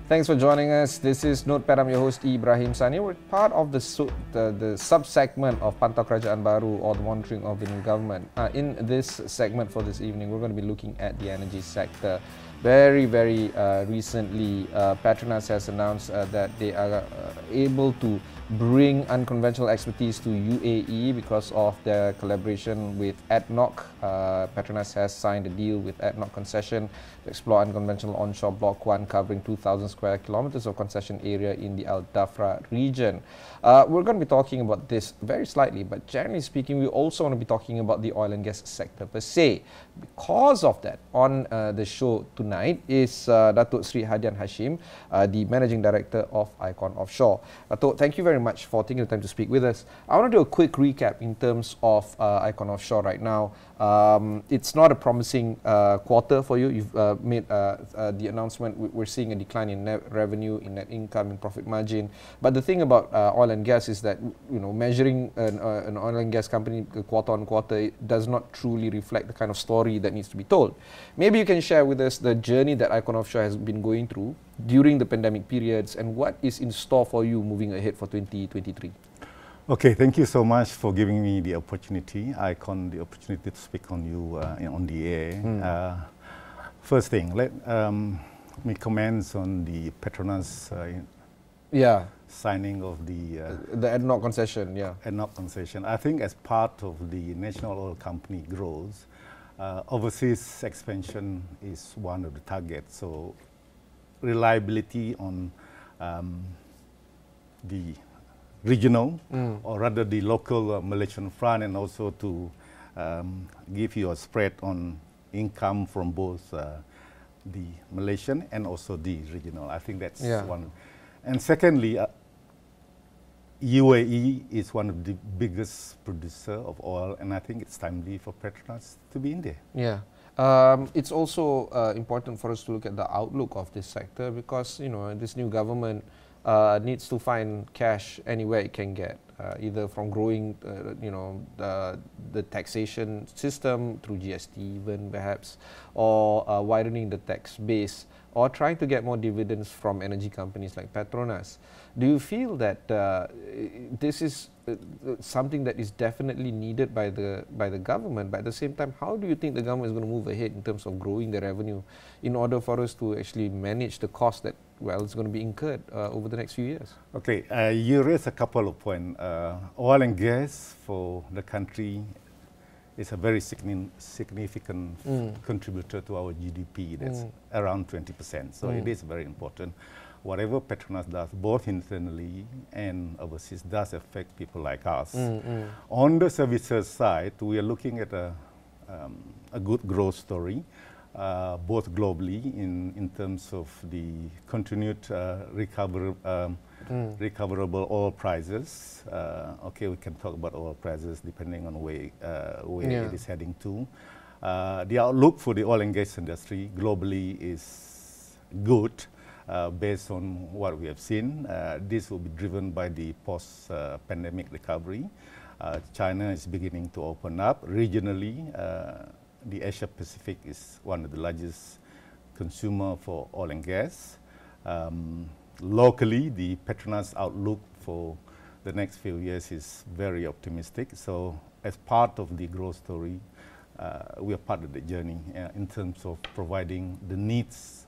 Thanks for joining us. This is Notepad. I'm your host Ibrahim Sani. We're part of the sub-segment of Pantau Kerajaan Baru, or the monitoring of the new government. In this segment for this evening, we're going to be looking at the energy sector. Very recently, Petronas has announced that they are able to bring unconventional expertise to UAE because of their collaboration with ADNOC. Petronas has signed a deal with ADNOC Concession to explore unconventional onshore Block 1 covering 2,000 square kilometers of concession area in the Al Dhafra region. We're going to be talking about this very slightly, but generally speaking, we also want to be talking about the oil and gas sector per se. Because of that, on the show tonight is Dato Sri Hadian Hashim, the Managing Director of Icon Offshore. Dato, thank you very much for taking the time to speak with us. I want to do a quick recap in terms of Icon Offshore right now. It's not a promising quarter for you. You've made the announcement. We're seeing a decline in net revenue, in net income, in profit margin. But the thing about oil and gas is that, you know, measuring an oil and gas company quarter on quarter, it does not truly reflect the kind of story that needs to be told. Maybe you can share with us the journey that Icon Offshore has been going through during the pandemic periods and what is in store for you moving ahead for 2023. Okay, thank you so much for giving me the opportunity, Icon, the opportunity to speak on you on the air. First thing, let me comment on the Petronas signing of the ADNOC concession. ADNOC concession. I think as part of the national oil company growth, overseas expansion is one of the targets. So reliability on the regional, or rather the local Malaysian front, and also to give you a spread on income from both the Malaysian and also the regional. I think that's one. And secondly, UAE is one of the biggest producer of oil, and I think it's timely for Petronas to be in there. It's also important for us to look at the outlook of this sector, because, you know, this new government needs to find cash anywhere it can get, either from growing, the taxation system through GST even perhaps, or widening the tax base, or trying to get more dividends from energy companies like Petronas. Do you feel that this is something that is definitely needed by the government? But at the same time, how do you think the government is going to move ahead in terms of growing the revenue in order for us to actually manage the cost that, well, it's going to be incurred over the next few years? Okay, you raised a couple of points. Oil and gas for the country is a very significant contributor to our GDP. That's around 20%. So it is very important. Whatever Petronas does, both internally and overseas, does affect people like us. On the services side, we are looking at a good growth story, both globally in terms of the continued recoverable oil prices. Okay, we can talk about oil prices depending on where it is heading to. The outlook for the oil and gas industry globally is good. Based on what we have seen, this will be driven by the post-pandemic recovery. China is beginning to open up. Regionally, the Asia Pacific is one of the largest consumer for oil and gas. Locally, the Petronas outlook for the next few years is very optimistic. So as part of the growth story, we are part of the journey in terms of providing the needs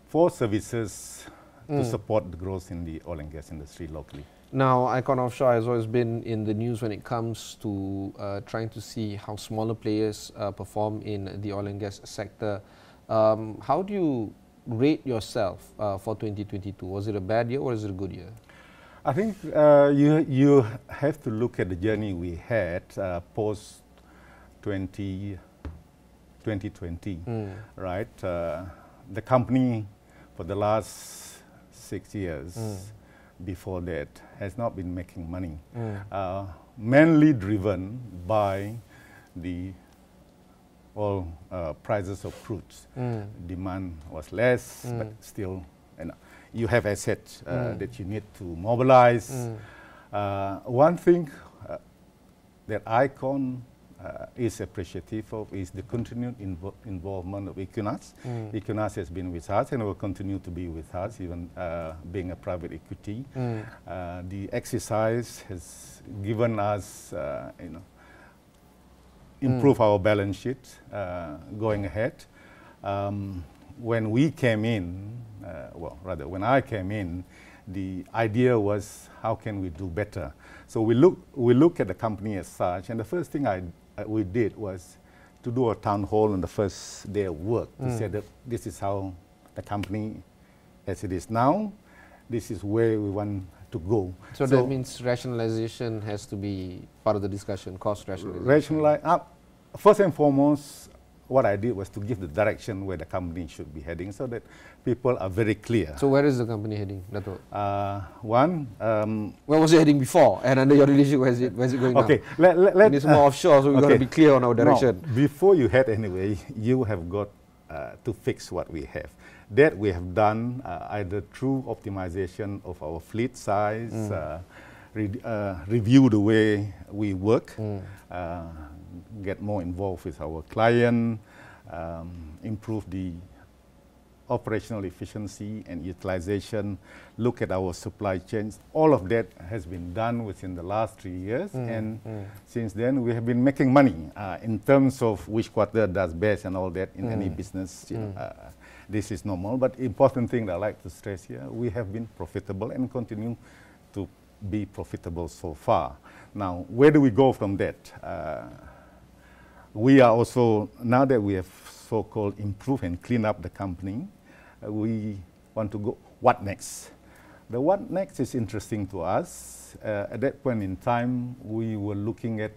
for services to support the growth in the oil and gas industry locally. Now, Icon Offshore has always been in the news when it comes to trying to see how smaller players perform in the oil and gas sector. How do you rate yourself for 2022? Was it a bad year or is it a good year? I think you have to look at the journey we had post 2020, right? The company for the last 6 years before that has not been making money, mainly driven by the oil prices of crudes. Demand was less, but still, you have assets that you need to mobilize. One thing that Icon is appreciative of is the continued involvement of Equinas. Equinas has been with us and will continue to be with us, even being a private equity. The exercise has given us, improve our balance sheet going ahead. When we came in, when I came in, the idea was how can we do better. So we look at the company as such, and the first thing we did was to do a town hall on the first day of work to say that this is how the company as it is now, this is where we want to go. So that means rationalization has to be part of the discussion, cost rationalization. First and foremost, what I did was to give the direction where the company should be heading so that people are very clear. So where is the company heading, Dato? Where was it heading before? And under your leadership, where's it going now? Okay, it's more offshore, so we've got to be clear on our direction. No, before you head anyway, you have got to fix what we have. That we have done either through optimization of our fleet size, review the way we work, get more involved with our client, improve the operational efficiency and utilization, look at our supply chains. All of that has been done within the last 3 years, and since then we have been making money in terms of which quarter does best and all that in any business. This is normal, but important thing that I like to stress here, we have been profitable and continue to be profitable so far. Now, where do we go from that? We are also, now that we have so-called improve and clean up the company, we want to go, what next? The what next is interesting to us. At that point in time, we were looking at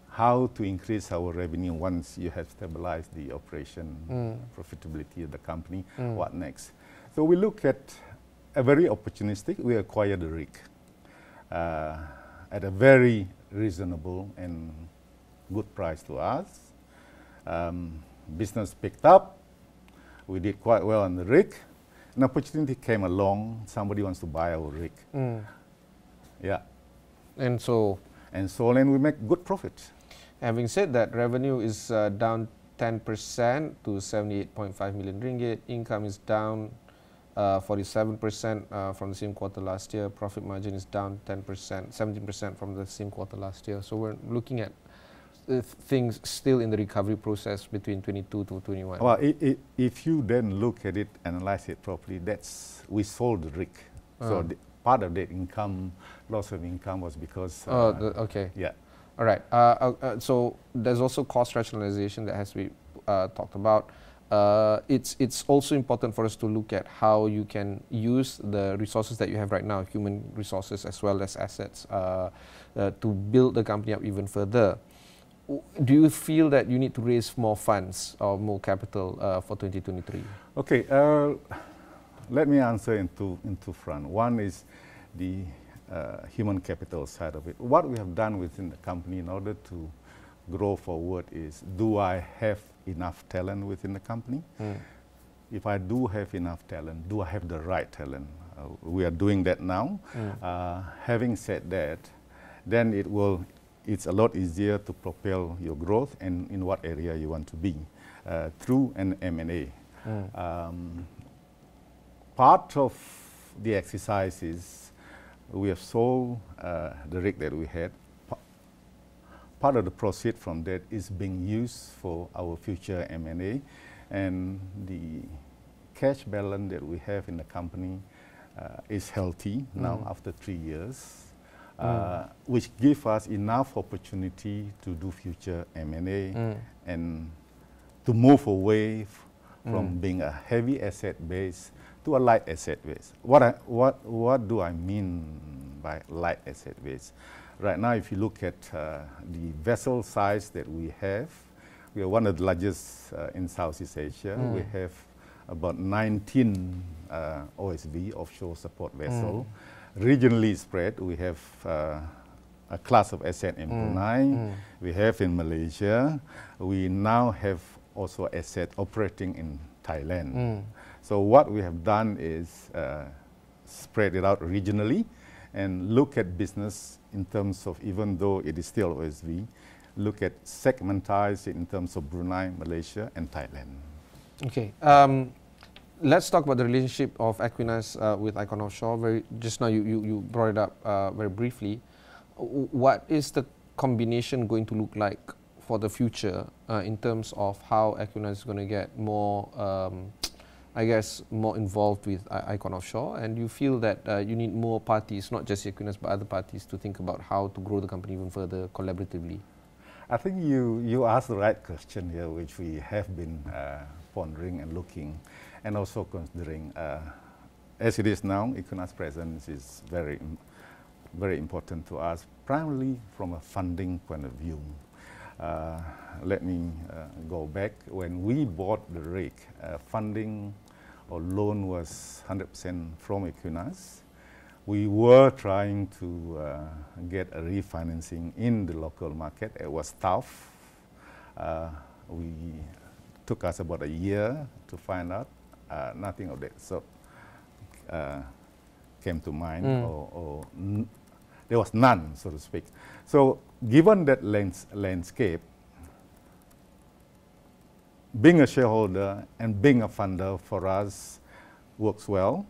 how to increase our revenue once you have stabilized the operation, profitability of the company, what next? So we look at a very opportunistic, we acquired a rig at a very reasonable and good price to us. Business picked up, we did quite well on the rig. An opportunity came along, somebody wants to buy our rig. Yeah. And so then we make good profit. Having said that, revenue is down 10% to 78.5 million ringgit. Income is down 47% from the same quarter last year. Profit margin is down 10%, 17% from the same quarter last year. So we're looking at things still in the recovery process between 22 to 21. Well, if you then look at it, analyze it properly, we sold the rig. So part of that income, loss of income was because... okay. Yeah. All right. So there's also cost rationalization that has to be talked about. It's also important for us to look at how you can use the resources that you have right now, human resources as well as assets, to build the company up even further. Do you feel that you need to raise more funds or more capital for 2023? Okay. Let me answer into front. One is the human capital side of it. What we have done within the company in order to grow forward is, do I have enough talent within the company? If I do have enough talent, do I have the right talent? We are doing that now. Having said that, then it's a lot easier to propel your growth and in what area you want to be through an M&A. Part of the exercise is we have sold the rig that we had. Part of the proceed from that is being used for our future M&A, and the cash balance that we have in the company is healthy now after 3 years, which gives us enough opportunity to do future M&A and to move away from being a heavy asset base to a light asset base. What do I mean by light asset base? Right now, if you look at the vessel size that we are one of the largest in Southeast Asia. We have about 19 OSV, offshore support vessel. Regionally spread, we have a class of asset in Brunei, we have in Malaysia, we now have also asset operating in Thailand. So what we have done is spread it out regionally and look at business in terms of, even though it is still OSV, look at segmentize it in terms of Brunei, Malaysia, and Thailand. Okay. Let's talk about the relationship of Aquinas with Icon Offshore. Just now you brought it up very briefly. What is the combination going to look like for the future in terms of how Aquinas is going to get more, I guess, more involved with Icon Offshore? And you feel that you need more parties, not just Aquinas, but other parties, to think about how to grow the company even further collaboratively? I think you asked the right question here, which we have been pondering and looking, and also considering. As it is now, Aquinas' presence is very important to us, primarily from a funding point of view. Let me go back. When we bought the rig, funding or loan was 100% from Aquinas. We were trying to get a refinancing in the local market. It was tough. We took us about a year to find out. Nothing of that sort came to mind, or there was none, so to speak. So given that landscape, being a shareholder and being a funder for us works well,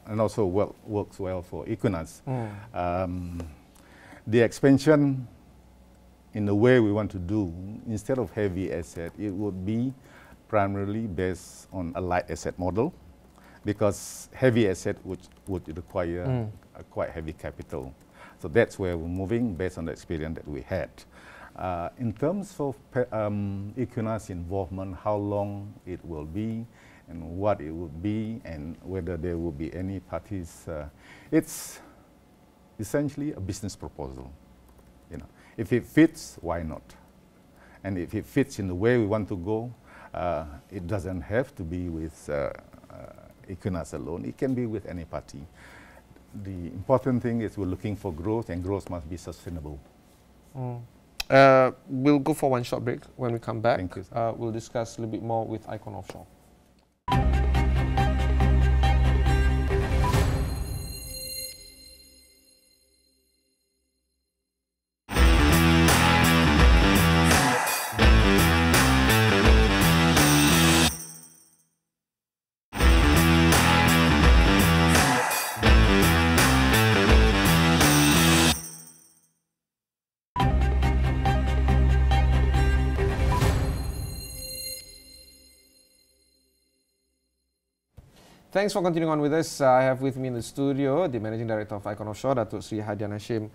and also works well for Aquinas. The expansion in the way we want to do, instead of heavy asset, it would be primarily based on a light asset model, because heavy asset would require a quite heavy capital. So that's where we're moving based on the experience that we had. In terms of Aquinas' involvement, how long it will be, and what it would be, and whether there will be any parties, it's essentially a business proposal. You know, if it fits, why not? And if it fits in the way we want to go, it doesn't have to be with Aquinas alone. It can be with any party. The important thing is we're looking for growth, and growth must be sustainable. We'll go for one short break. When we come back, Thank you, we'll discuss a little bit more with Icon Offshore. Thanks for continuing on with us. I have with me in the studio the Managing Director of Icon Offshore, Dato Sri Hadian Hashim.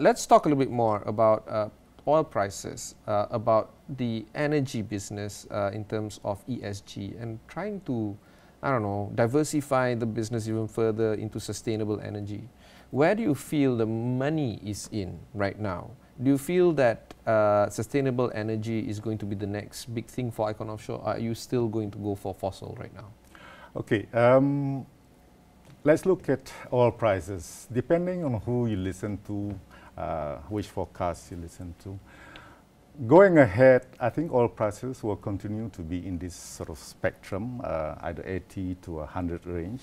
Let's talk a little bit more about oil prices, about the energy business in terms of ESG, and trying to, I don't know, diversify the business even further into sustainable energy. Where do you feel the money is in right now? Do you feel that sustainable energy is going to be the next big thing for Icon Offshore? Or are you still going to go for fossil right now? Okay, let's look at oil prices. Depending on who you listen to, which forecast you listen to, going ahead, I think oil prices will continue to be in this sort of spectrum, either 80 to 100 range.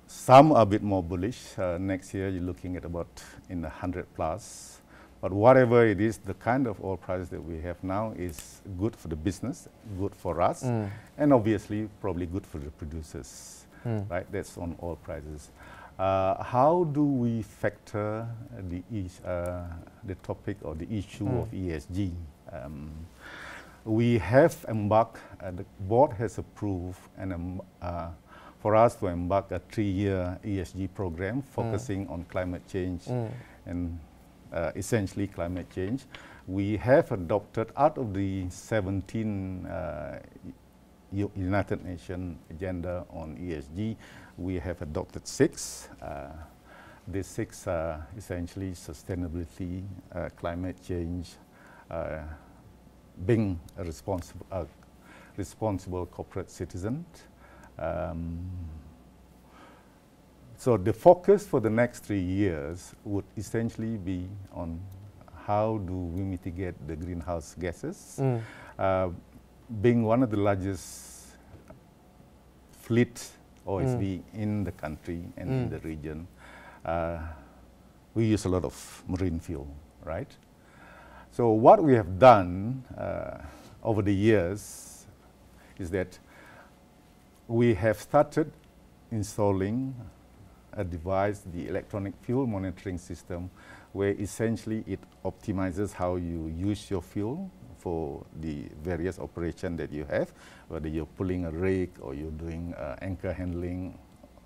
Some are a bit more bullish. Next year, you're looking at about in the 100 plus. But whatever it is, the kind of oil price that we have now is good for the business, good for us, and obviously probably good for the producers, right? That's on oil prices. How do we factor the topic or the issue of ESG? We have embarked, the board has approved for us to embark a 3-year ESG program focusing on climate change and essentially climate change. We have adopted, out of the 17 United Nations agenda on ESG, we have adopted 6. These 6 are essentially sustainability, climate change, being a responsible corporate citizen. So the focus for the next 3 years would essentially be on how do we mitigate the greenhouse gases. Being one of the largest fleet OSV in the country and in the region, we use a lot of marine fuel, right? So what we have done over the years is that we have started installing a device, the electronic fuel monitoring system, where essentially it optimizes how you use your fuel for the various operations that you have, whether you're pulling a rig or you're doing anchor handling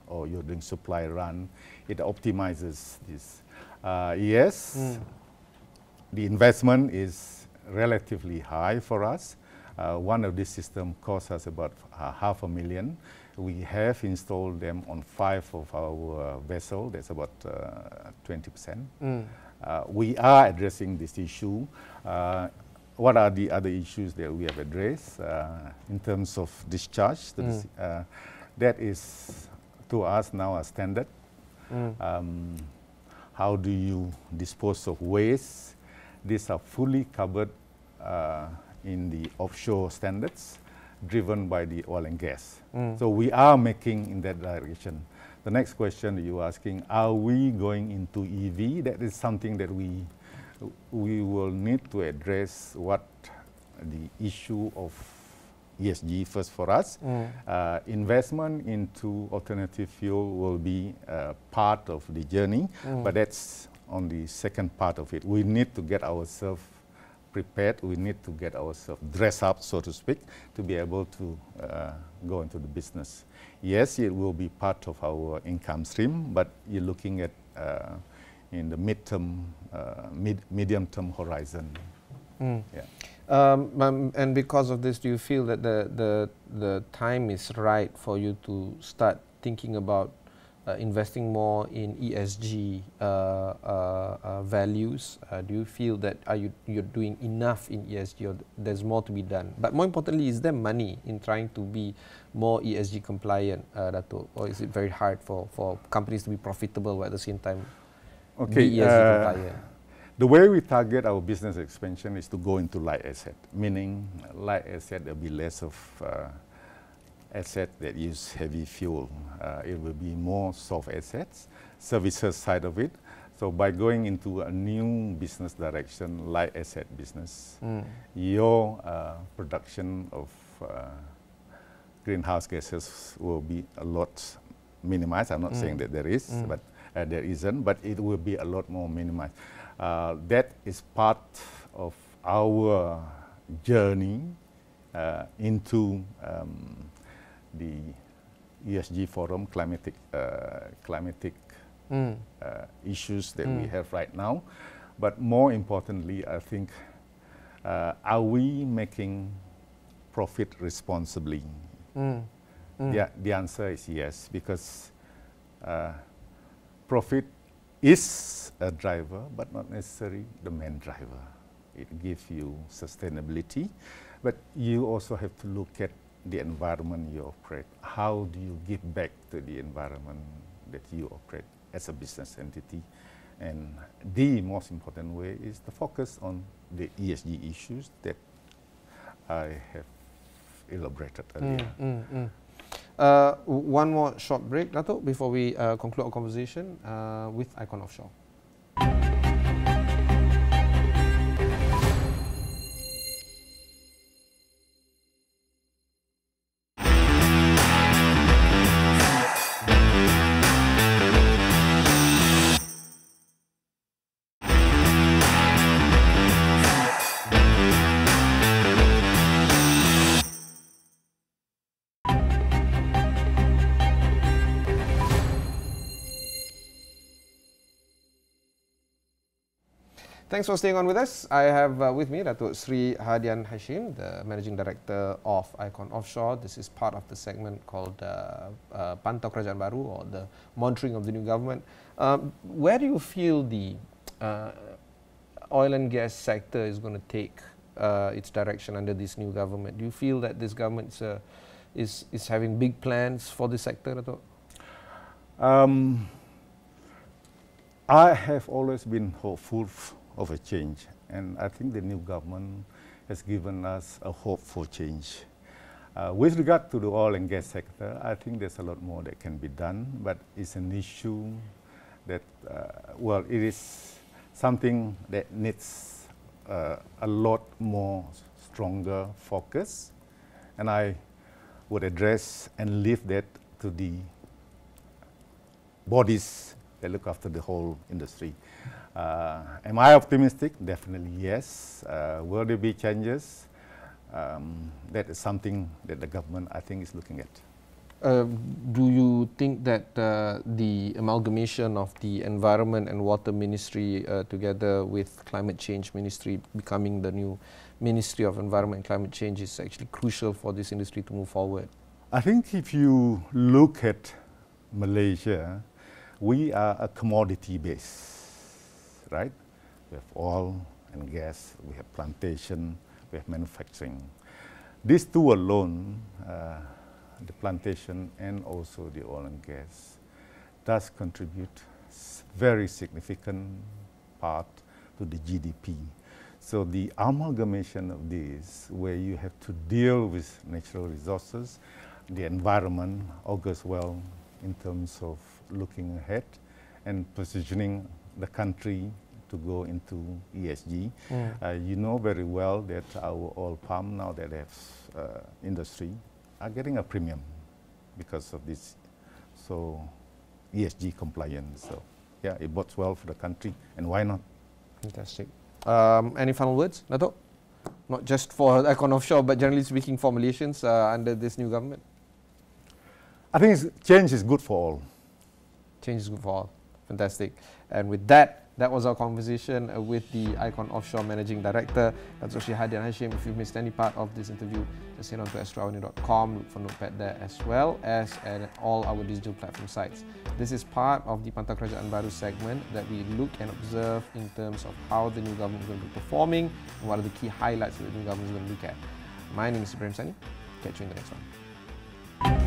or you're doing supply run. It optimizes this. Yes, the investment is relatively high for us. One of these systems costs us about $500,000. We have installed them on 5 of our vessels. That's about 20%. We are addressing this issue. What are the other issues that we have addressed in terms of discharge? That is, to us now, a standard. How do you dispose of waste? These are fully covered in the offshore standards driven by the oil and gas. So we are making in that direction. The next question you're asking, are we going into EV? That is something that we will need to address what the issue of ESG first for us. Investment into alternative fuel will be part of the journey, but that's on the second part of it. We need to get ourselves prepared. We need to get ourselves dressed up, so to speak, to be able to go into the business. Yes, it will be part of our income stream, but you're looking at in the midterm, medium-term horizon. Yeah. And because of this, do you feel that the time is right for you to start thinking about investing more in ESG values? Do you feel that you're doing enough in ESG, or there's more to be done? But more importantly, is there money in trying to be more ESG compliant, Dato? Or is it very hard for companies to be profitable while at the same time be ESG compliant? The way we target our business expansion is to go into light asset, meaning light asset there'll be less of asset that use heavy fuel. It will be more soft assets, services side of it. So by going into a new business direction, light asset business, your production of greenhouse gases will be a lot minimized. I'm not saying that there is, but there isn't, but it will be a lot more minimized. That is part of our journey into the ESG forum, climatic issues that we have right now. But more importantly, I think, are we making profit responsibly? The answer is yes, because profit is a driver, but not necessarily the main driver. It gives you sustainability, but you also have to look at the environment you operate. How do you give back to the environment that you operate as a business entity? And the most important way is to focus on the ESG issues that I have elaborated earlier. One more short break, Dato, before we conclude our conversation with Icon Offshore. Thanks for staying on with us. I have with me Dato Sri Hadian Hashim, the Managing Director of Icon Offshore. This is part of the segment called Pantau Kerajaan Baru, or the monitoring of the new government. Where do you feel the oil and gas sector is going to take its direction under this new government? Do you feel that this government is having big plans for the sector, Dato? I have always been hopeful of a change, and I think the new government has given us a hope for change. With regard to the oil and gas sector, I think there's a lot more that can be done, but it's an issue that, well, it is something that needs a lot more stronger focus, and I would address and leave that to the bodies that look after the whole industry. Am I optimistic? Definitely yes. Will there be changes? That is something that the government, I think, is looking at. Do you think that the amalgamation of the Environment and Water Ministry together with Climate Change Ministry becoming the new Ministry of Environment and Climate Change is actually crucial for this industry to move forward? I think if you look at Malaysia, we are a commodity base, right? We have oil and gas, we have plantation, we have manufacturing. These two alone, the plantation and also the oil and gas, does contribute very significant part to the GDP. So the amalgamation of these, where you have to deal with natural resources, the environment augurs well in terms of looking ahead and positioning the country to go into ESG. You know very well that our oil palm, now that have industry, are getting a premium because of this, so ESG compliance. So yeah, it bodes well for the country, and why not? Fantastic. Any final words, Dato? Not just for Icon Offshore, but generally speaking for Malaysians under this new government? I think change is good for all. Change is good for all. Fantastic. And with that, that was our conversation with the Icon Offshore Managing Director, Dato Sri Hadian Hashim. If you've missed any part of this interview, just head on to astroawani.com, look for Notepad there, as well as at all our digital platform sites. This is part of the Pantau Kerajaan Baru segment that we look and observe in terms of how the new government is going to be performing and what are the key highlights that the new government is going to look at. My name is Ibrahim Sani. Catch you in the next one.